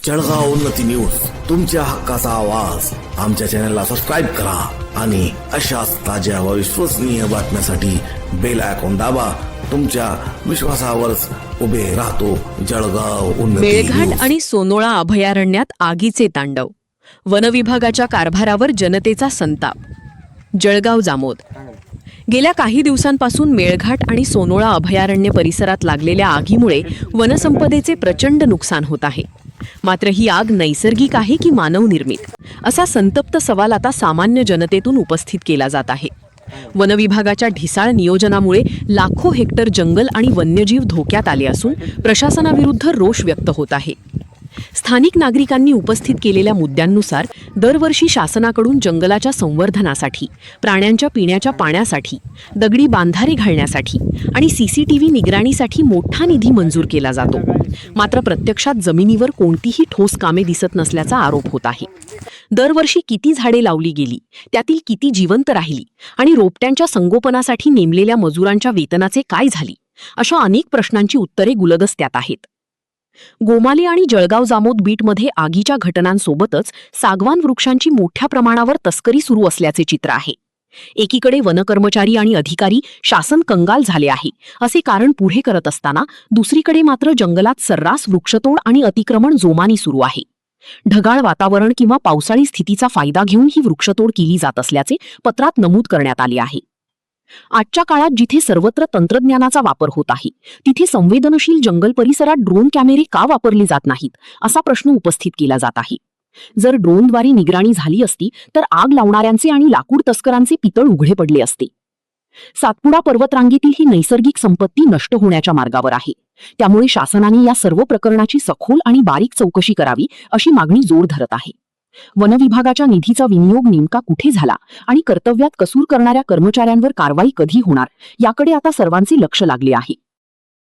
जळगाव उन्नती न्यूज, तुमच्या हक्काचा आवाज. आमच्या चॅनलला सबस्क्राईब करा आणि अशाच ताज्या व विश्वसनीय बातम्यांसाठी बेल आयकॉन दाबा. तुमच्या विश्वासावरच उभे राहतो जळगाव उन्नती मेळघाट न्यूज. आणि सोनोळा अभयारण्यात आगीचे तांडव. वनविभागाच्या कारभारावर जनतेचा संताप. जळगाव जामोद. गेल्या काही दिवसांपासून मेळघाट आणि सोनोळा अभयारण्य परिसरात लागलेल्या आगीमुळे वनसंपदेचे प्रचंड नुकसान होत आहे. मात्र ही आग नैसर्गिक आहे की मानवनिर्मित, असा संतप्त सवाल आता सामान्य जनतेतून उपस्थित केला जात आहे. वनविभागाच्या ढिसाळ नियोजनामुळे लाखो हेक्टर जंगल आणि वन्यजीव धोक्यात आले असून प्रशासनाविरुद्ध रोष व्यक्त होत आहे. स्थानिक नागरिकांनी उपस्थित केलेल्या मुद्द्यांनुसार दरवर्षी शासनाकडून जंगलाच्या संवर्धनासाठी, प्राण्यांच्या पिण्याच्या पाण्यासाठी, दगडी बांधारे घालण्यासाठी आणि CCTV निगराणीसाठी मोठा निधी मंजूर केला जातो. मात्र प्रत्यक्षात जमिनीवर कोणतीही ठोस कामे दिसत नसल्याचा आरोप होत आहे. दरवर्षी किती झाडे लावली गेली, त्यातील किती जिवंत राहिली आणि रोपट्यांच्या संगोपनासाठी नेमलेल्या मजुरांच्या वेतनाचे काय झाली, अशा अनेक प्रश्नांची उत्तरे गुलदस्त्यात आहेत. गोमाले आणि जळगाव जामोद बीटमध्ये आगीच्या घटनांसोबतच सागवान वृक्षांची मोठ्या प्रमाणावर तस्करी सुरू असल्याचे चित्र आहे. एकीकडे वनकर्मचारी आणि अधिकारी शासन कंगाल झाले आहे असे कारण पुढे करत असताना, दुसरीकडे मात्र जंगलात सर्रास वृक्षतोड आणि अतिक्रमण जोमाने सुरू आहे. ढगाळ वातावरण किंवा पावसाळी स्थितीचा फायदा घेऊन ही वृक्षतोड केली जात असल्याचे पत्रात नमूद करण्यात आले आहे. आजच्या काळात जिथे सर्वत्र तंत्रज्ञानाचा वापर होत आहे, तिथे संवेदनशील जंगल परिसरात ड्रोन कॅमेरे का वापरले जात नाहीत, असा प्रश्न उपस्थित केला जात आहे. जर ड्रोनद्वारे निगराणी झाली असती तर आग लावणाऱ्यांचे आणि लाकूड तस्करांचे पितळ उघडे पडले असते. सातपुडा पर्वतरांगेतील ही नैसर्गिक संपत्ती नष्ट होण्याच्या मार्गावर आहे. त्यामुळे शासनाने या सर्व प्रकरणाची सखोल आणि बारीक चौकशी करावी, अशी मागणी जोर धरत आहे. वनविभागाच्या निधीचा विनियोग नेमका कुठे झाला आणि कर्तव्यात कसूर करणाऱ्या कर्मचाऱ्यांवर कारवाई कधी होणार, याकडे आता सर्वांचे लक्ष लागले आहे.